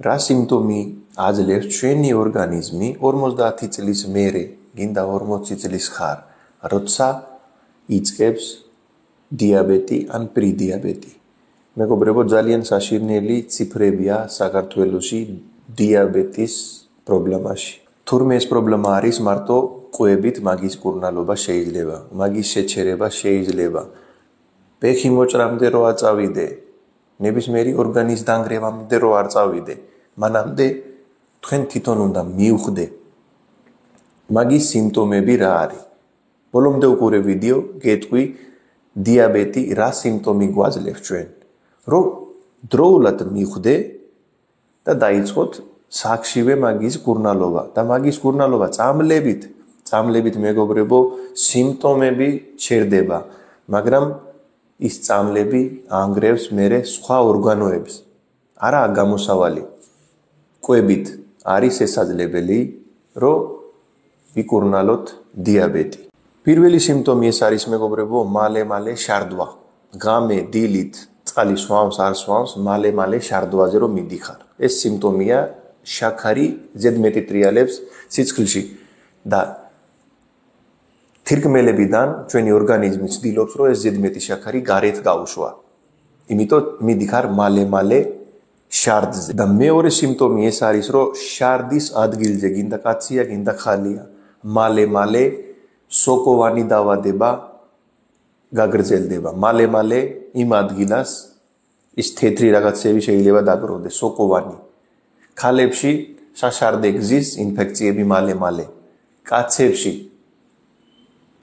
რა სიმპტომი აძლევს ჩვენი ორგანიზმი 50 წლის მერე, გინდა 40 წლის ხარ, როცა იწყებს დიაბეტი ან პრიდიაბეტი. მეგობრებო, ძალიან საშინელი ციფრებია საქართველოში დიაბეტის პრობლემაში. თურმე ეს პრობლემა არის მარტო კვებით მაგის კურნალობა შეიძლება, მაგის შეჩერება შეიძლება. ფეხი მოჭრამდე რო აწავიდე, ნებისმიერი ორგანის დანგრევამდე რო არ წავიდე, მანამდე თქვენ თვითონ უნდა მიუხვდე მაგის სიმპტომები რა არის. ბოლომდე უყურე ვიდეო, გეტყვი დიაბეტი რა სიმპტომი გვაძლევს ჩვენ. რომ დროულად მიხვდე და დაიწყოთ საქმე მაგის კურნალობა და მაგის კურნალობა წამლებით მეგობრებო სიმპტომები ჩერდება, მაგრამ ის წამლები ანგრევს მერე სხვა ორგანოებს. არაა გამოსავალი. კვებით არის შესაძლებელი, რომ ვიკურნალოთ დიაბეტი. პირველი სიმპტომი ეს არის მეგობრებო, მალე შარდვა. ღამე დილით წყალი სვამს, არ სვამს, მალე შარდვაზე რომ მიდიხარ. ეს სიმპტომია შაქარი ზედმეტი ტრიალებს სიცხლში და თირკმელებიდან ჩვენი ორგანიზმი ცდილობს, რომ ეს ზედმეტი შაქარი გარეთ გაუშვა. იმიტომ მიდიხარ მალე შარდზე. და მეორე სიმპტომი ეს არის, რომ შარდის ადგილზე გინდა კაცია, გინდა ხალია, მალე სოკოვანი დაავადება გაგრძელდება. მალე იმ ადგილას ის თეთრი რაღაცები შეიძლება დაგროვდეს, სოკოვანი. ქალებში საშარდე გზის ინფექციები მალე. კაცებში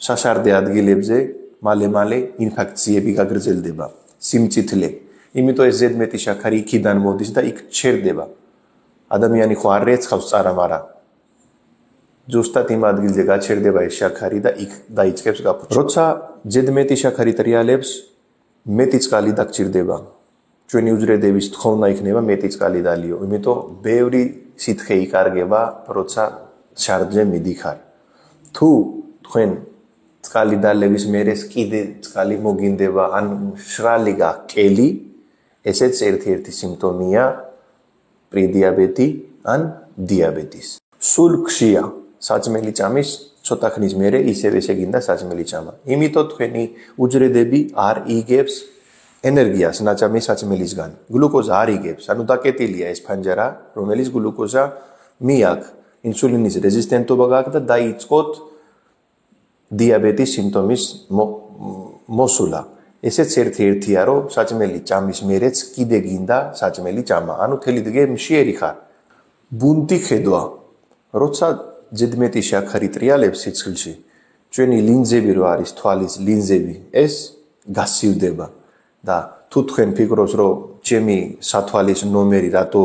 საშარდე ადგილებზე მალე ინფექციები გაგრძელდება. სიმწითლე. იმიტომ ეს ზედმეტი შაქარი იქიდან მოდის და იქ ჩერდება. ადამიანი ხო არ რეცხავს წარამარა. ზუსტად იმ ადგილზე გაჩერდება ეს შაქარი და იქ დაიწყებს გაფუჭება. როცა ზედმეტი შაქარი ტრიალებს, მეტი წყალი დაგჭირდება. ჩვენი უჯრედების თხოვნა იქნება მეტი წყალი დალიო. იმიტომ ბევრი სითხე იკარგება, როცა შარდზე მიდიხარ. თუ თქვენ წყალი დალევის მერე კიდე წყალი მოგინდება, ან შრალი გაკელი, ესეც ერთ-ერთი სიმპტომია პრიდიაბეტი ან დიაბეტის. სულ ხშია საჭმელი ჭამის ცოტა ხნის მერე ისევ შეგინდა საჭმელი ჭამა. იმიტომ თქვენი უჯრედები არ იგებს ენერგიას ნაჭამი საჭმელისგან. გლუკოზა არ იგებს, ანუ დაკეტილია ეს ფანჯარა, რომელიც გლუკოზა მიაქვს. ინსულინის რეზისტენტობა გაქვს და დაიწყოთ დიაბეტის სიმპტომის მოსულა. ესეც ერთ-ერთია, რომ საჭმელი ჭამის მერეც კიდე გინდა საჭმელი ჭამა. ანუ თელი დღე მშიერი ხარ. ბუნტი ხედვა. როცა ზედმეტი შაქარი ტრიალებს სიცხლში, ჩვენი ლინზები რო არის, თვალის ლინზები, ეს გასივდება. და თუ თქვენ ფიქრობს, რომ ჩემი სათვალის ნომერი რატო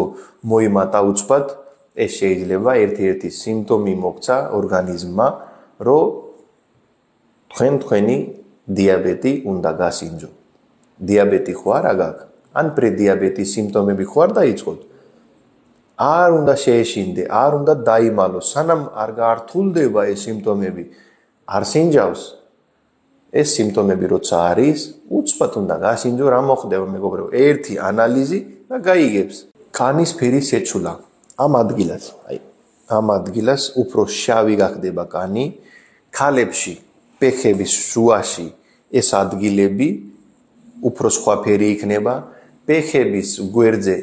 მოიმატა უცბად, ეს შეიძლება ერთ-ერთი სიმპტომი მოგცა ორგანიზმმა, რომ თქვენი დიაბეტი უნდა გასინჯო. დიაბეტი ხო არა გაქვს? ან პრედიაბეტის სიმპტომები ხო არ დაიწყოთ? არ უნდა შეეშინდე, არ უნდა დაიმალო, სანამ არ გაართულდება ეს სიმპტომები, არ სინჯავს. ეს სიმპტომები როცა არის, უცბად უნდა გასინჯო, რა მოხდება მეგობრებო? ერთი ანალიზი და გაიგებს. კანის ფერის შეცვლა. ამ ადგილას უფრო შავი გახდება კანი, ქალებში ფეხების შუაში ეს ადგილები უფრო სხვა ფერი იქნება, ფეხების გვერდზე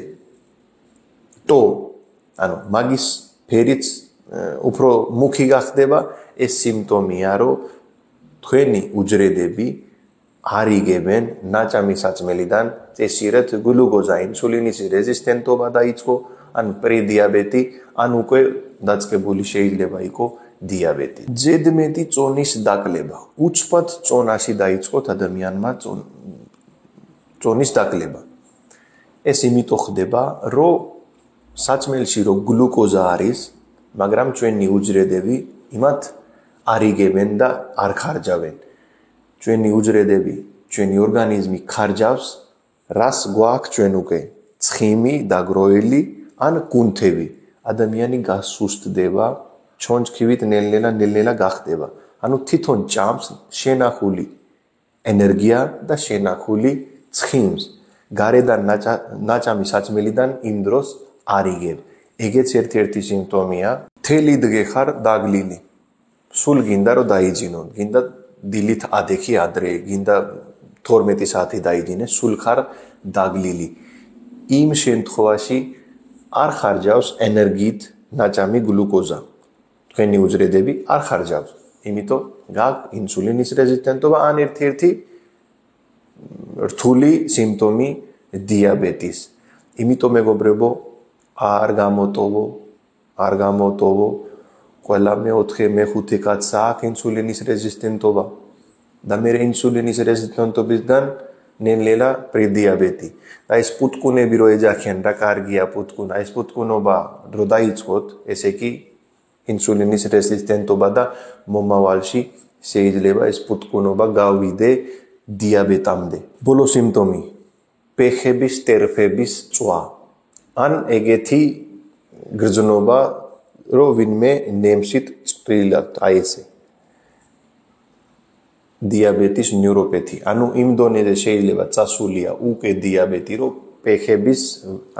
ანუ მაგის ფერიც უფრო მუქი გახდება. ეს სიმპტომია, რომ თქვენი უჯრედები არ იგებენ ნაჭამი საჭმელიდან წესიერად გლუკოზა, ინსულინის რეზისტენტობა დაიწყო, ან პრედიაბეტი, ან უკვე დაწყებული შეიძლება იყო დიაბეტი. ზედმეტი წონის დაკლება. უცბად წონაში დაიწყოთ ადამიანმა წონის დაკლება. ეს იმიტომ ხდება, რომ საჭმელში რო გლუკოზა არის, მაგრამ ჩვენი უჯრედები იმათ არ იგებენ და არ ხარჯავენ. ჩვენი უჯრედები, ჩვენი ორგანიზმი ხარჯავს, რას გვაქვს ჩვენ უკვე? ცხიმი, დაგროვილი ან კუნთები. ადამიანი გასუსტდება, ჩონჩქივით ნელ-ნელა გახდება. ანუ თვითონ ჭამს შენახული ენერგია და შენახული ცხიმს. გარედან ნაჭამი საჭმელიდან იმ დროს არ იგებ. ეგეც ერთ-ერთი სიმპტომია. მთელი დღე ხარ დაგლილი. სულ გინდა რომ დაიძინონ, გინდა დილით ადექი ადრე, გინდა 12 საათი დაიძინე, სულ ხარ დაგლილი. იმ შემთხვევაში არ ხარჯავს ენერგიით ნაჭამი გლუკოზა. თქვენი უჯრედები არ ხარჯავს. იმიტომ გაქვს ინსულინის რეზისტენტობა ან ერთ-ერთი რთული სიმპტომი დიაბეტის. იმიტომ მეგობრებო, არ გამოტოვო, ყველა მე-4, მე-5 კაცს აქვს ინსულინის რეზისტენტობა და მე ინსულინის რეზისტენტობისგან ნელ-ნელა პრედიაბეტი. და ეს პუტკუნები რო ეძახიან, რა კარგია პუტკუნა, ეს პუტკუნობა რო დაიწყოთ, ესე კი ინსულინის რეზისტენტობა და მომავალში შეიძლება ეს პუტკუნობა გავიდე დიაბეტამდე. ბოლო სიმპტომი ფეხების ტერფების წვა. ან ეგეთი გრძნობა, რომ ვინმე ნემსით წვრილად, აი ესე. დიაბეტის ნეიროპათი. ანუ იმ დონეზე შეიძლება წასულია უკვე დიაბეტი, რომ ფეხების,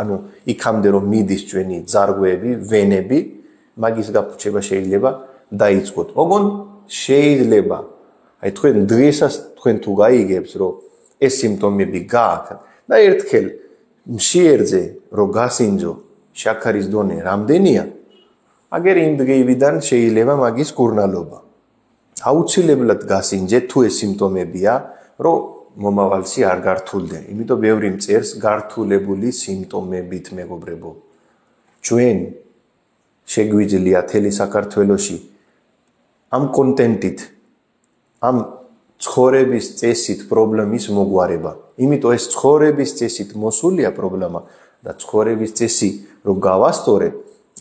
ანუ იქამდე რომ მიდის ჩვენი ძარღვები, ვენები, მაგის გაფუჩება შეიძლება დაიწყოთ. ოღონდ შეიძლება, აი თქვენ დღესაც თქვენ თუ გაიგებს, რომ ეს სიმპტომები გააქვთ და ერთხელ მშიერზე რომ გასინჯო შაქარის დონე რამდენია, აგერ იმ დღეებიდან შეიძლება მაგის კურნალობა. აუცილებლად გასინჯეთ თუ ეს სიმპტომებია, რომ მომავალში არ გართულდე. იმიტომ ბევრი მწერს გართულებული სიმპტომებით მეგობრებო. ჩვენ შეგვიძლია მთელი საქართველოში ამ კონტენტით, ამ ცხოვრების წესით პრობლემის მოგვარება. იმიტომ ეს ცხოვრების წესით მოსულია პრობლემა და ცხოვრების წესი რომ გავასწორე,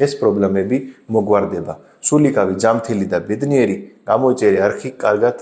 ეს პრობლემები მოგვარდება. სულიკავი, ჯანმრთელი და ბედნიერი, გამოიწერე არხი კარგად